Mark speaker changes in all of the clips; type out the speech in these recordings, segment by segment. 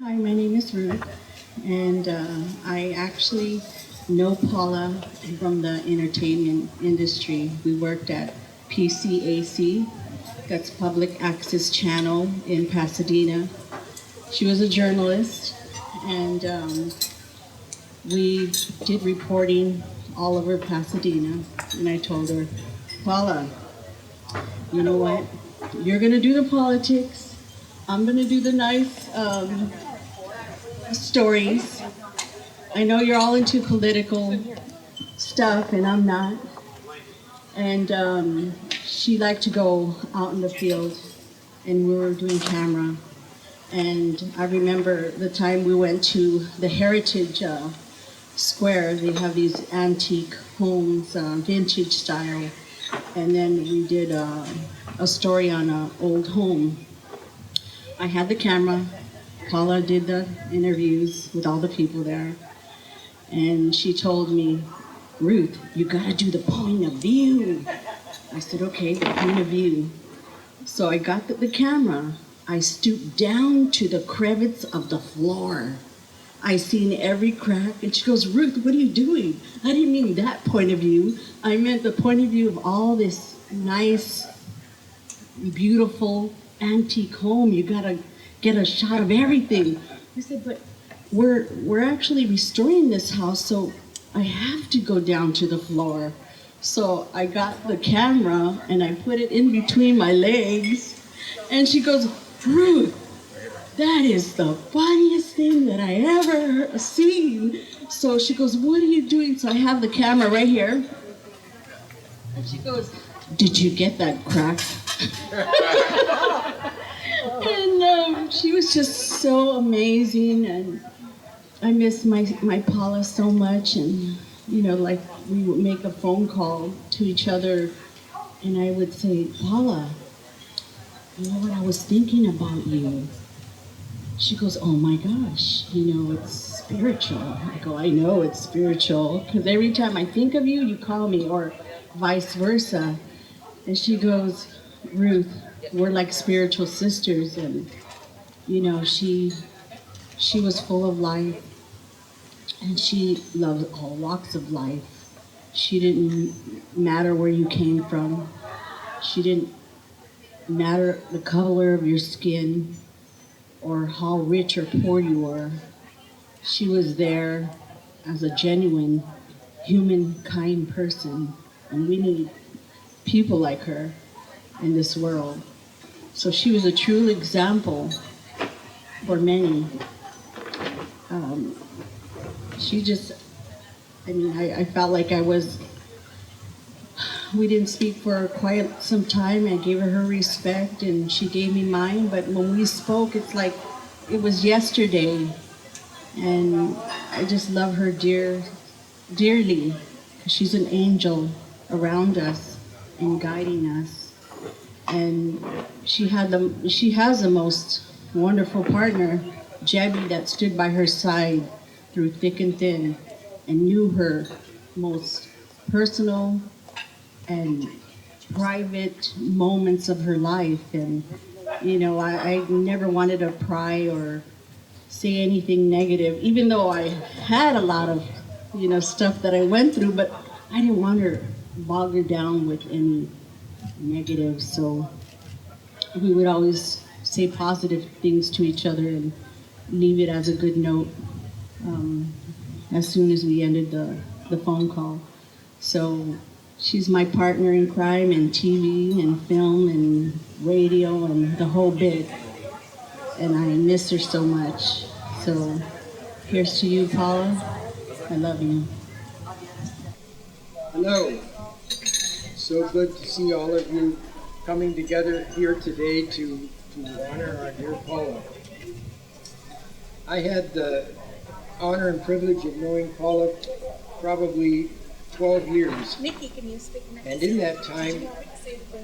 Speaker 1: Hi, my name is Ruth, and I actually know Paula from the entertainment industry. We worked at PCAC, that's Public Access Channel in Pasadena. She was a journalist, and we did reporting all over Pasadena. And I told her, Paula, you know what? You're going to do the politics. I'm going to do the nice stories. I know you're all into political stuff, and I'm not. And she liked to go out in the field, and we were doing camera. And I remember the time we went to the Heritage Square. They have these antique homes, vintage style. And then we did a story on an old home. I had the camera. Paula did the interviews with all the people there. And she told me, Ruth, you gotta do the point of view. I said, okay, the point of view. So I got the camera. I stooped down to the crevice of the floor. I seen every crack, and she goes, Ruth, what are you doing? I didn't mean that point of view. I meant the point of view of all this nice, beautiful, antique home. You gotta get a shot of everything. I said, but we're actually restoring this house, so I have to go down to the floor. So I got the camera and I put it in between my legs, and she goes, Ruth, that is the funniest thing that I ever seen. So she goes, what are you doing? So I have the camera right here. And she goes, did you get that crack? And she was just so amazing, and I miss my Paula so much. And like we would make a phone call to each other, and I would say, Paula, you know what, I was thinking about you. She goes, oh my gosh, it's spiritual. I go, I know it's spiritual, because every time I think of you, you call me, or vice versa. And she goes, Ruth, we're like spiritual sisters. And she was full of life, and she loved all walks of life. She didn't matter where you came from. She didn't matter the color of your skin or how rich or poor you were. She was there as a genuine, human, kind person, and we need people like her in this world. So she was a true example for many. She just, I felt like we didn't speak for quite some time. I gave her respect, and she gave me mine. But when we spoke, it's like it was yesterday. And I just love her dearly. She's an angel around us and guiding us. And she has the most wonderful partner, Jebby, that stood by her side through thick and thin and knew her most personal and private moments of her life. And I never wanted to pry or say anything negative, even though I had a lot of stuff that I went through, but I didn't want to bog her down with any negative. So we would always say positive things to each other and leave it as a good note as soon as we ended the phone call. So she's my partner in crime and TV and film and radio and the whole bit. And I miss her so much. So here's to you, Paula. I love you.
Speaker 2: Hello. So good to see all of you coming together here today to honor our dear Paula. I had the honor and privilege of knowing Paula probably 12 years.
Speaker 3: Nikki, can you speak next?
Speaker 2: And in that time,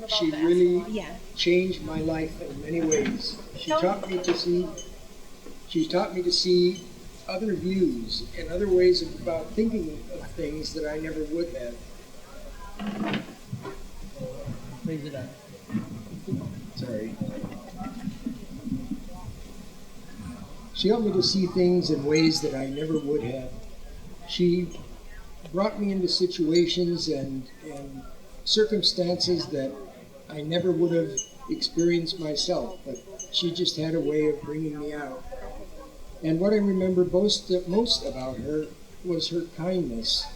Speaker 2: she really changed my life in many ways. She taught me to see other views and other ways about thinking of things that I never would have. Raise it up. Sorry. She helped me to see things in ways that I never would have. She brought me into situations and circumstances that I never would have experienced myself, but she just had a way of bringing me out. And what I remember most about her was her kindness.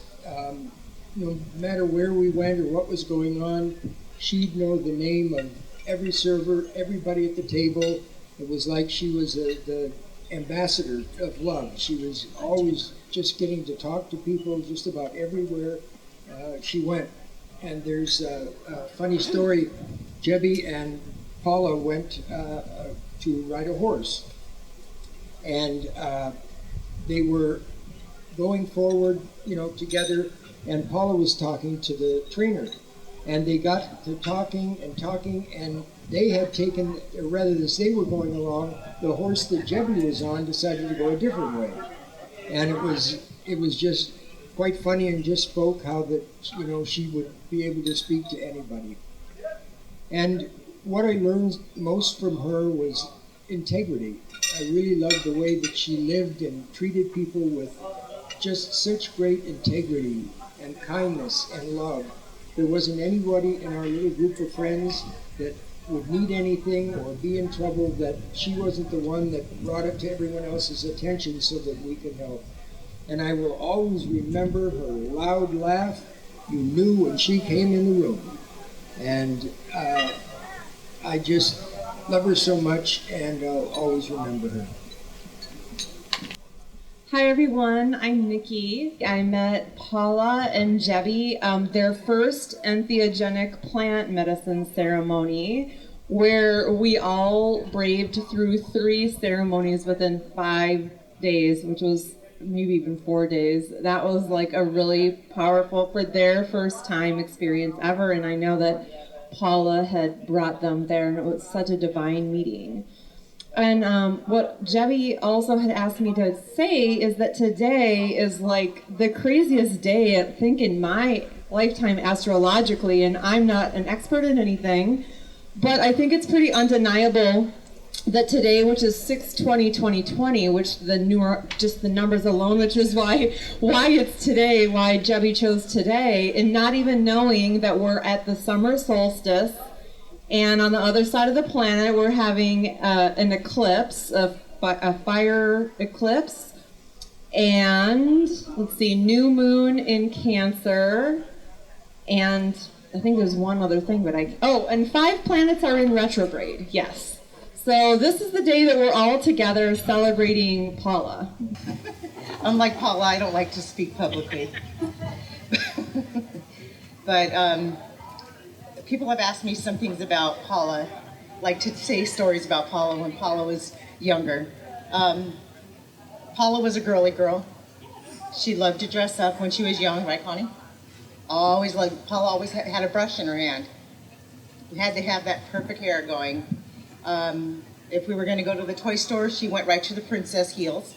Speaker 2: No matter where we went or what was going on, she'd know the name of every server, everybody at the table. It was like she was the ambassador of love. She was always just getting to talk to people just about everywhere she went. And there's a funny story. Jebby and Paula went to ride a horse. And they were going forward, together, and Paula was talking to the trainer. And they got to talking, and they had taken, or rather as they were going along, the horse that Jebby was on decided to go a different way. And it was just quite funny, and just spoke how that, she would be able to speak to anybody. And what I learned most from her was integrity. I really loved the way that she lived and treated people with just such great integrity and kindness and love. There wasn't anybody in our little group of friends that would need anything or be in trouble that she wasn't the one that brought it to everyone else's attention so that we could help. And I will always remember her loud laugh. You knew when she came in the room. And I just love her so much, and I'll always remember her.
Speaker 3: Hi everyone, I'm Nikki. I met Paula and Jebby, their first entheogenic plant medicine ceremony, where we all braved through 3 ceremonies within 5 days, which was maybe even 4 days. That was like a really powerful, for their first time experience ever, and I know that Paula had brought them there, and it was such a divine meeting. And what Jebby also had asked me to say is that today is like the craziest day, I think, in my lifetime astrologically, and I'm not an expert in anything, but I think it's pretty undeniable that today, which is 6/20/2020, which just the numbers alone, which is why it's today, why Jebby chose today, and not even knowing that we're at the summer solstice, and on the other side of the planet we're having an eclipse, a fire eclipse, and let's see, new moon in Cancer, and I think there's one other thing, but and 5 planets are in retrograde, yes. So this is the day that we're all together celebrating Paula.
Speaker 4: Unlike Paula, I don't like to speak publicly. But people have asked me some things about Paula, like to say stories about Paula when Paula was younger. Paula was a girly girl. She loved to dress up when she was young, right, Connie? Paula always had a brush in her hand. You had to have that perfect hair going. If we were going to go to the toy store, she went right to the princess heels.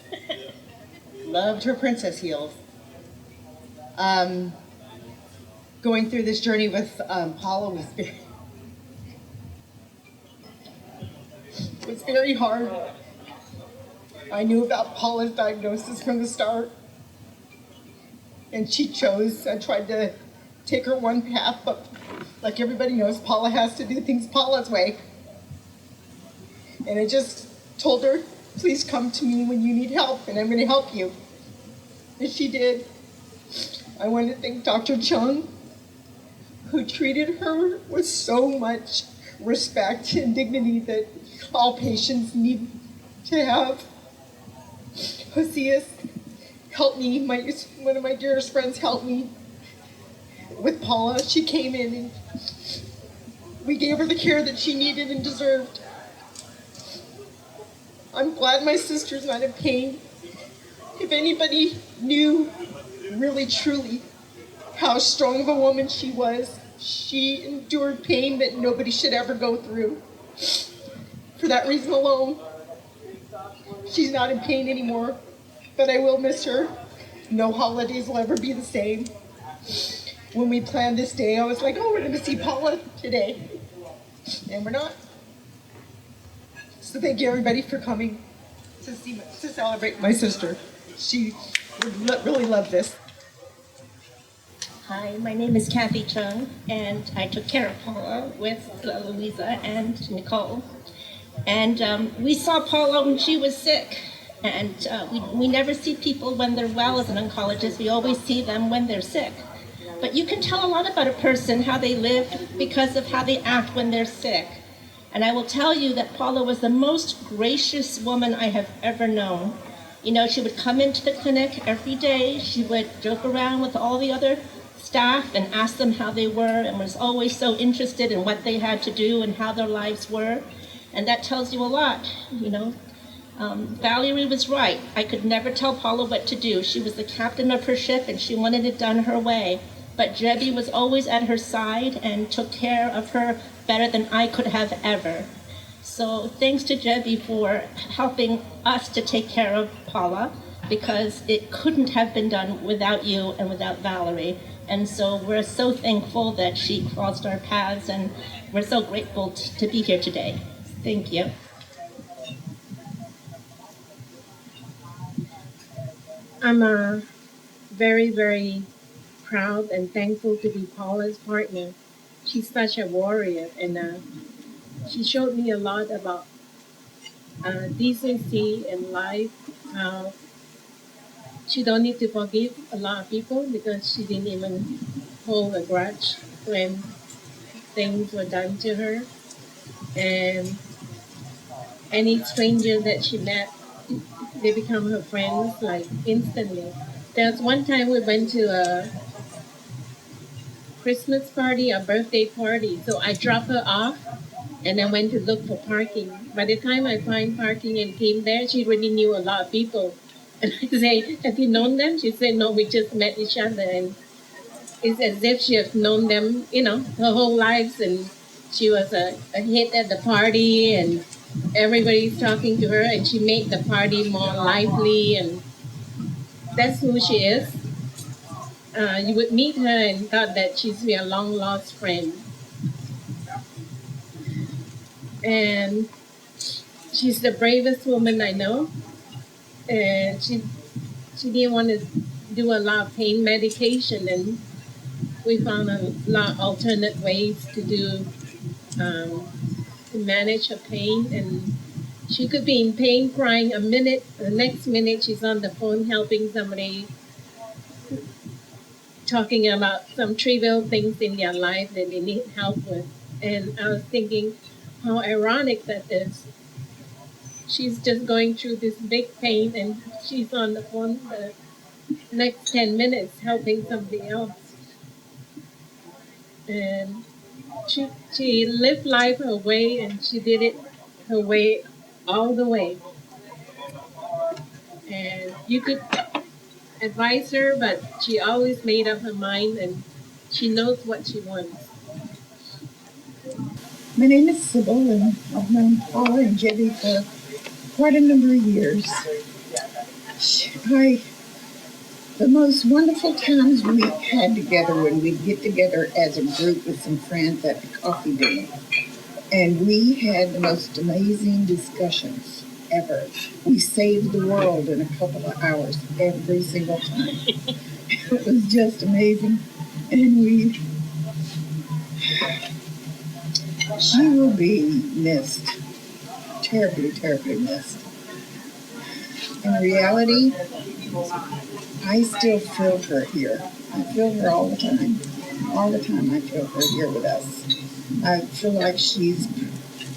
Speaker 4: Loved her princess heels. Going through this journey with Paula was very hard. I knew about Paula's diagnosis from the start, and she chose. I tried to take her one path, but like everybody knows, Paula has to do things Paula's way. And I just told her, please come to me when you need help, and I'm going to help you. And she did. I want to thank Dr. Chung, who treated her with so much respect and dignity that all patients need to have. Josias helped me, one of my dearest friends helped me with Paula. She came in and we gave her the care that she needed and deserved. I'm glad my sister's not in pain. If anybody knew really truly how strong of a woman she was, she endured pain that nobody should ever go through. For that reason alone, she's not in pain anymore, but I will miss her. No holidays will ever be the same. When we planned this day, I was like, oh, we're going to see Paula today. And we're not. So thank you, everybody, for coming. to celebrate my sister. She would really love this.
Speaker 5: Hi, my name is Kathy Chung, and I took care of Paula with Louisa and Nicole. And we saw Paula when she was sick. And we never see people when they're well as an oncologist. We always see them when they're sick. But you can tell a lot about a person, how they live, because of how they act when they're sick. And I will tell you that Paula was the most gracious woman I have ever known. You know, she would come into the clinic every day. She would joke around with all the other staff and ask them how they were, and was always so interested in what they had to do and how their lives were. And that tells you a lot, you know. Valerie was right. I could never tell Paula what to do. She was the captain of her ship and she wanted it done her way. But Jebby was always at her side and took care of her better than I could have ever. So thanks to Jebby for helping us to take care of Paula, because it couldn't have been done without you and without Valerie. And so we're so thankful that she crossed our paths, and we're so grateful to be here today. Thank you.
Speaker 6: I'm very, very proud and thankful to be Paula's partner. She's such a warrior, and she showed me a lot about decency in life, how she don't need to forgive a lot of people because she didn't even hold a grudge when things were done to her. And any stranger that she met, they become her friends like instantly. There's one time we went to a Christmas party, a birthday party. So I dropped her off and I went to look for parking. By the time I find parking and came there, she already knew a lot of people. And I say, have you known them? She said, no, we just met each other. And it's as if she has known them, you know, her whole lives. And she was a hit at the party and everybody's talking to her, and she made the party more lively, and that's who she is. You would meet her and thought that she's a long lost friend. And she's the bravest woman I know. And she didn't want to do a lot of pain medication, and we found a lot of alternate ways to do to manage her pain. And she could be in pain, crying a minute, the next minute she's on the phone helping somebody, talking about some trivial things in their life that they need help with. And I was thinking how ironic that is. She's just going through this big pain and she's on the phone the next 10 minutes helping somebody else. And she lived life her way, and she did it her way all the way. And you could advise her, but she always made up her mind and she knows what she wants.
Speaker 7: My name is Sybil, and I've known Paula and Jebby for quite a number of years. The most wonderful times we had together when we'd get together as a group with some friends at the coffee dinner. And we had the most amazing discussions ever. We saved the world in a couple of hours every single time. It was just amazing. And she will be missed. Terribly, terribly missed. In reality, I still feel her here. I feel her all the time. All the time I feel her here with us. I feel like she's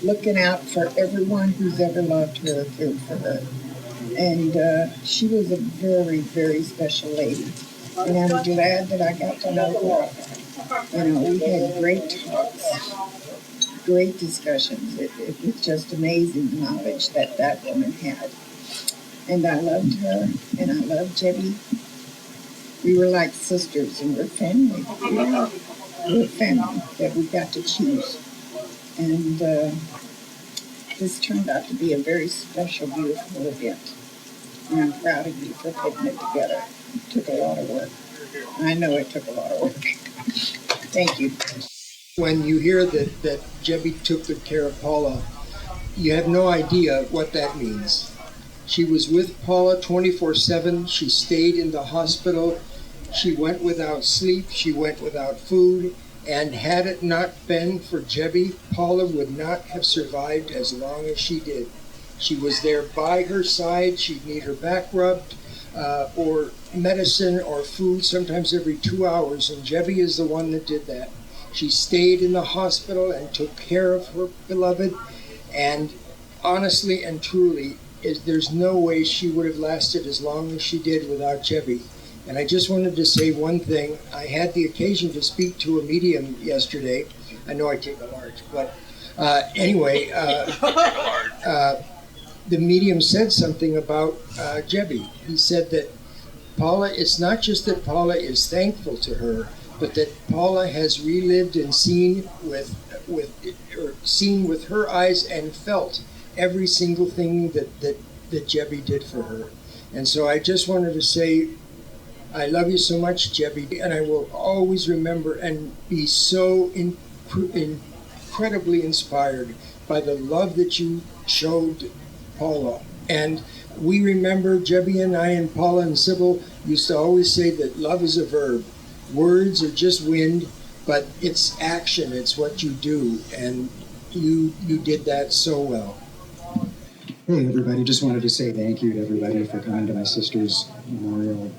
Speaker 7: looking out for everyone who's ever loved her or cared for her. And she was a very, very special lady. And I'm glad that I got to know her. You know, we had great talks, great discussions. It was just amazing the knowledge that that woman had. And I loved her, and I loved Jebby. We were like sisters, and we're family. We're family that we got to choose. And this turned out to be a very special, beautiful event. And I'm proud of you for putting it together. It took a lot of work. I know it took a lot of work. Thank you.
Speaker 2: When you hear that Jebby took good care of Paula, you have no idea what that means. She was with Paula 24/7. She stayed in the hospital. She went without sleep. She went without food. And had it not been for Jebby, Paula would not have survived as long as she did. She was there by her side. She'd need her back rubbed, or medicine or food, sometimes every 2 hours. And Jebby is the one that did that. She stayed in the hospital and took care of her beloved. And honestly and truly, there's no way she would have lasted as long as she did without Jebby. And I just wanted to say one thing. I had the occasion to speak to a medium yesterday. I know I take a large, but anyway, the medium said something about Jebby. He said that Paula, it's not just that Paula is thankful to her, but that Paula has relived and seen with her eyes and felt every single thing that Jebby did for her. And so I just wanted to say, I love you so much, Jebby, and I will always remember and be so incredibly inspired by the love that you showed Paula. And we remember, Jebby and I and Paula and Sybil used to always say that love is a verb. Words are just wind, but it's action, it's what you do, and you did that so well.
Speaker 8: Hey everybody, just wanted to say thank you to everybody for coming to my sister's memorial.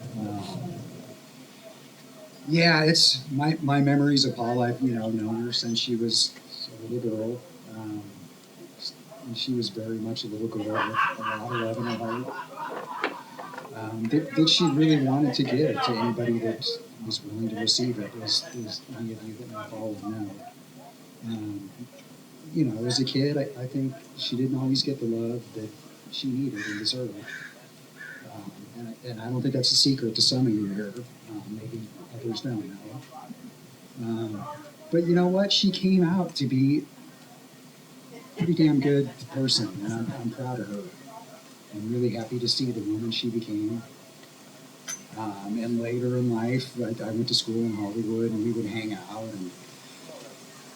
Speaker 8: Yeah, it's my memories of Paula. I've known her since she was a little girl, and she was very much a little girl with a lot of love in her heart that she really wanted to give to anybody that was willing to receive it, as any of you that know Paula know. As a kid, I think she didn't always get the love that she needed and deserved. And I don't think that's a secret to some of you here. Maybe others don't know. But you know what? She came out to be a pretty damn good person, and I'm proud of her. I'm really happy to see the woman she became. And later in life, I went to school in Hollywood, and we would hang out, and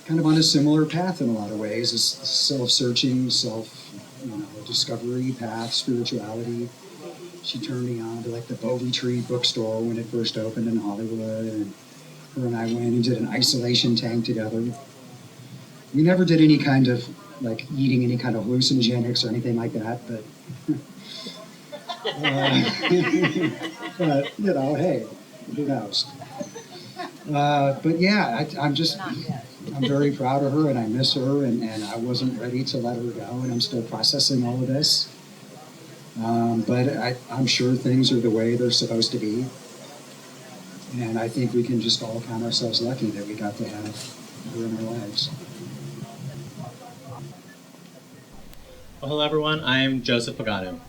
Speaker 8: kind of on a similar path in a lot of ways, a self-searching, discovery path, spirituality. She turned me on to like the Bowie Tree bookstore when it first opened in Hollywood, and her and I went and did an isolation tank together. We never did any kind of like eating any kind of hallucinogenics or anything like that, but but hey, who knows? But yeah, I'm very proud of her, and I miss her, and I wasn't ready to let her go, and I'm still processing all of this. But I'm sure things are the way they're supposed to be. And I think we can just all count ourselves lucky that we got to have her in our lives.
Speaker 9: Well, hello everyone, I'm Joseph Pagano.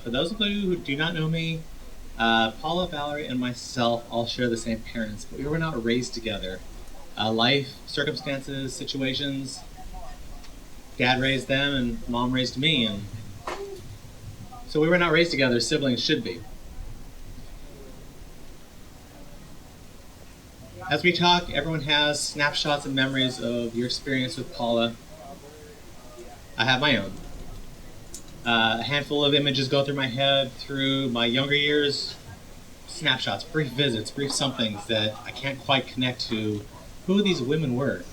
Speaker 9: For those of you who do not know me, Paula, Valerie, and myself all share the same parents, but we were not raised together. Life, circumstances, situations, Dad raised them and Mom raised me, and so we were not raised together as siblings should be. As we talk, everyone has snapshots and memories of your experience with Paula. I have my own. A handful of images go through my head through my younger years, snapshots, brief visits, brief somethings that I can't quite connect to who these women were.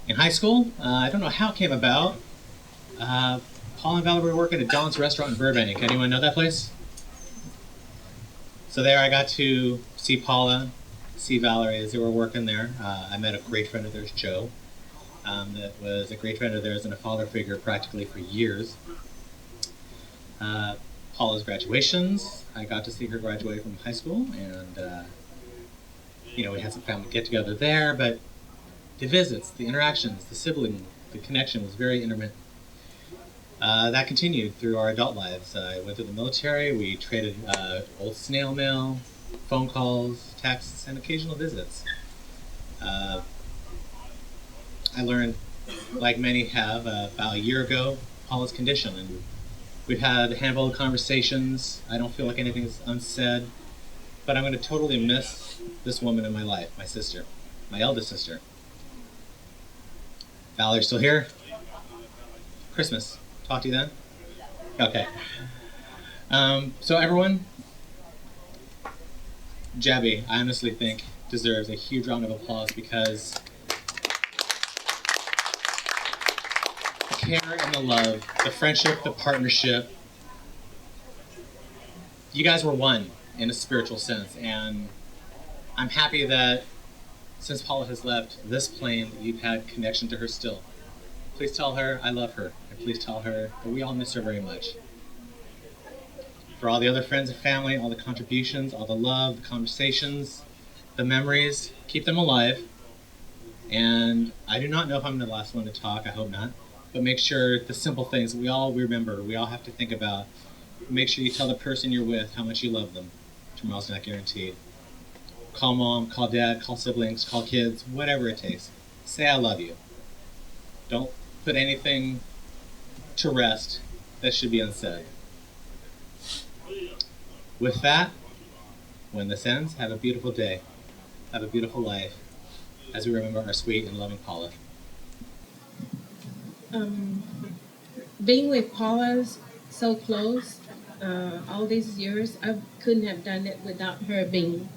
Speaker 9: In high school, I don't know how it came about. Paul and Valerie were working at Don's Restaurant in Burbank. Anyone know that place? So there I got to see Paula, see Valerie as they were working there. I met a great friend of theirs, Joe, that was a great friend of theirs and a father figure practically for years. Paula's graduations, I got to see her graduate from high school, and we had some family get-together there, but the visits, the interactions, the sibling, the connection was very intermittent. That continued through our adult lives. I went to the military, we traded old snail mail, phone calls, texts, and occasional visits. I learned, like many have, about a year ago, Paula's condition, and we've had a handful of conversations. I don't feel like anything is unsaid, but I'm going to totally miss this woman in my life, my sister, my eldest sister. Valerie's still here? Christmas. Talk to you then. Okay. So everyone, Jabby, I honestly think deserves a huge round of applause because the care and the love, the friendship, the partnership, you guys were one in a spiritual sense, and I'm happy that since Paula has left this plane, you've had connection to her still. Please tell her I love her, and please tell her that we all miss her very much. For all the other friends and family, all the contributions, all the love, the conversations, the memories, keep them alive. And I do not know if I'm the last one to talk, I hope not, but make sure the simple things we all remember, we all have to think about. Make sure you tell the person you're with how much you love them. Tomorrow's not guaranteed. Call mom, call dad, call siblings, call kids, whatever it takes. Say I love you. Don't put anything to rest that should be unsaid. With that, when this ends, have a beautiful day. Have a beautiful life as we remember our sweet and loving Paula.
Speaker 6: Being with Paula's so close all these years, I couldn't have done it without her being.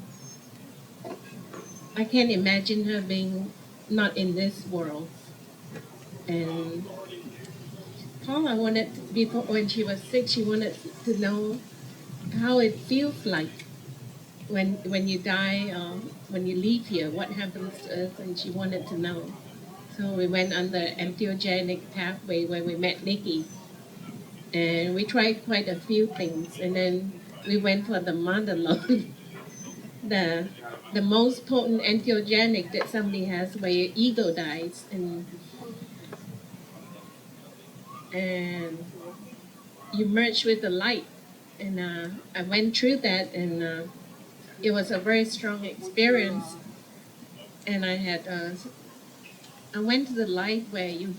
Speaker 6: I can't imagine her being not in this world. And Paula wanted, before when she was sick, she wanted to know how it feels like when you die, when you leave here, what happens to us, and she wanted to know. So we went on the entheogenic pathway where we met Nikki, and we tried quite a few things, and then we went for the monologue, the most potent entheogenic that somebody has where your ego dies, and you merge with the light. And I went through that, and it was a very strong experience. And I went to the light where you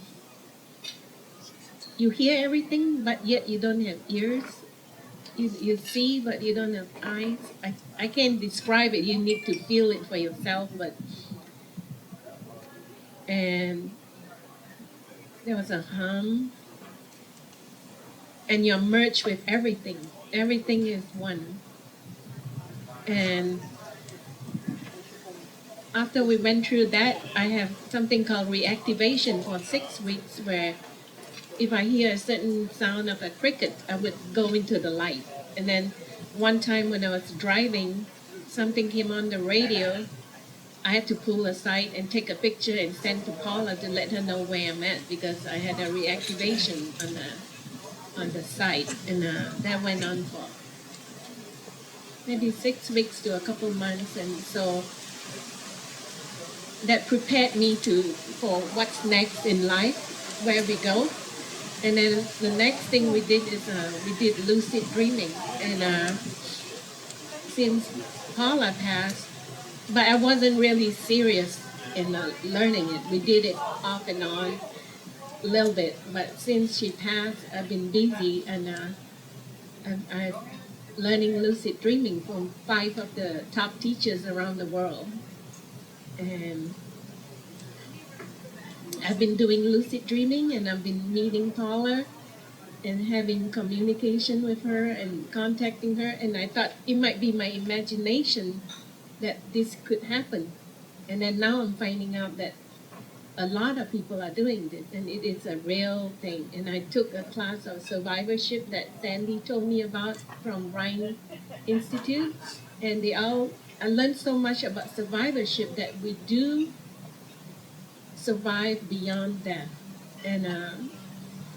Speaker 6: hear everything, but yet you don't have ears. You see, but you don't have eyes. I can't describe it. You need to feel it for yourself. And there was a hum, and you're merged with everything. Everything is one. And after we went through that, I have something called reactivation for 6 weeks, where if I hear a certain sound of a cricket, I would go into the light. And then one time when I was driving, something came on the radio. I had to pull aside and take a picture and send to Paula to let her know where I'm at, because I had a reactivation on the site, and that went on for maybe 6 weeks to a couple months, and so that prepared me for what's next in life, where we go. And then the next thing we did is we did lucid dreaming, and since Paula passed, but I wasn't really serious in learning it. We did it off and on a little bit, but since she passed, I've been busy, and I'm learning lucid dreaming from 5 of the top teachers around the world. And I've been doing lucid dreaming, and I've been meeting Paula and having communication with her and contacting her. And I thought it might be my imagination that this could happen. And then now I'm finding out that a lot of people are doing this, and it is a real thing. And I took a class of survivorship that Sandy told me about from Rhine Institute, and I learned so much about survivorship, that we do survive beyond death. And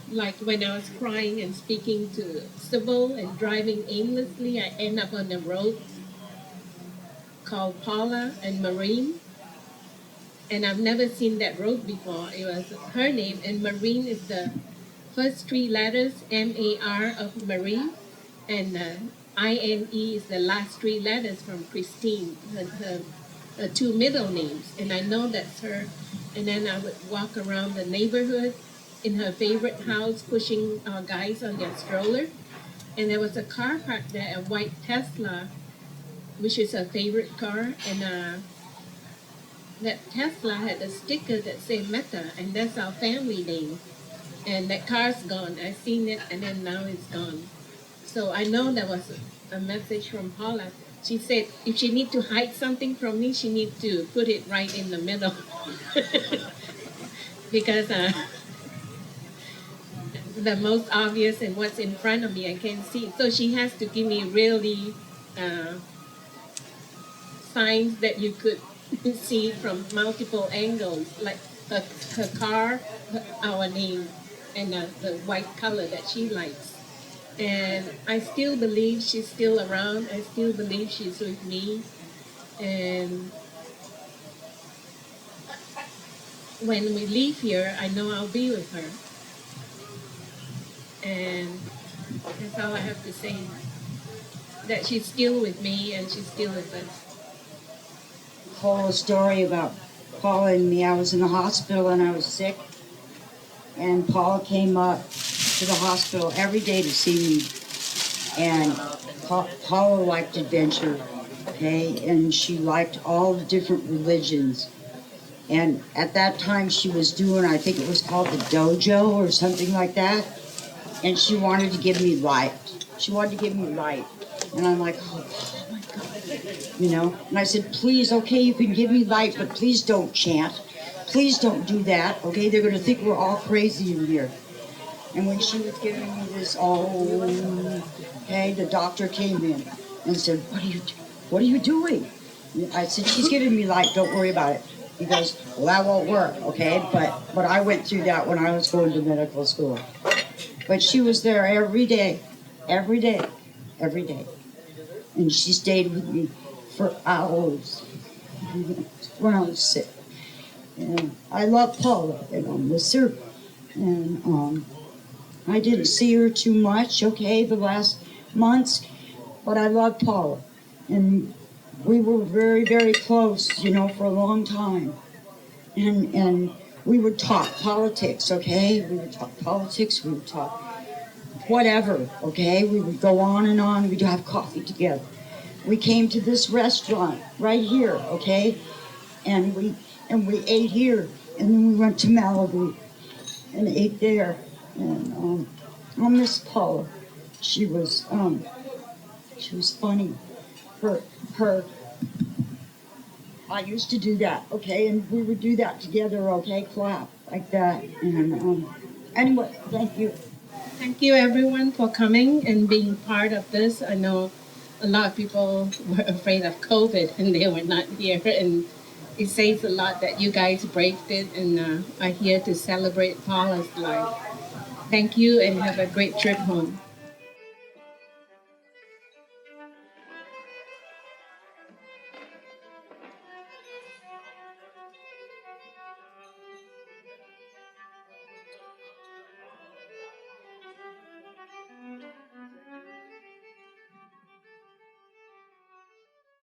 Speaker 6: like when I was crying and speaking to Sybil and driving aimlessly, I end up on a road called Paula and Marine. And I've never seen that road before. It was her name, and Marine is the first 3 letters, M-A-R of Marine, and I-N-E is the last 3 letters from Christine, her 2 middle names. And I know that's her. And then I would walk around the neighborhood in her favorite house, pushing guys on their stroller. And there was a car parked there, a white Tesla, which is her favorite car. And that Tesla had a sticker that said Meta, and that's our family name. and that car's gone. I seen it, and then now it's gone. So I know there was a message from Paula. She said if she need to hide something from me, she need to put it right in the middle, because the most obvious and what's in front of me I can't see. So she has to give me really signs that you could see from multiple angles, like her car, our name, and the white color that she likes. And I still believe she's still around. I still believe she's with me. And when we leave here, I know I'll be with her. And that's all I have to say. That she's still with me and she's still with us.
Speaker 10: Whole story about Paula and me. I was in the hospital and I was sick. And Paula came up to the hospital every day to see me. And Paula liked adventure, okay? And she liked all the different religions. And at that time she was doing, I think it was called the dojo or something like that. And she wanted to give me light. She wanted to give me light. And I'm like, oh my God, you know? And I said, please, okay, you can give me light, but please don't chant. Please don't do that, okay? They're going to think we're all crazy in here. And when she was giving me this, okay, the doctor came in and said, what are you doing? I said, she's giving me light, don't worry about it. He goes, well, that won't work, okay? But I went through that when I was going to medical school. But she was there every day, every day, every day. And she stayed with me for hours when I was sick. And I love Paula, and I miss her. And I didn't see her too much, okay, the last months, but I love Paula. And we were very, very close, you know, for a long time. And we would talk politics, okay? We would talk politics, we would talk whatever, okay? We would go on and on, we'd have coffee together. We came to this restaurant right here, okay? And we ate here, and then we went to Malibu and ate there. And I miss Paula. She was funny. Her I used to do that, okay? And we would do that together, okay? Clap like that. And anyway, thank you.
Speaker 6: Thank you everyone for coming and being part of this. I know a lot of people were afraid of COVID and they were not here, and it says a lot that you guys braved it and are here to celebrate Paula's life. Thank you and have a great trip home.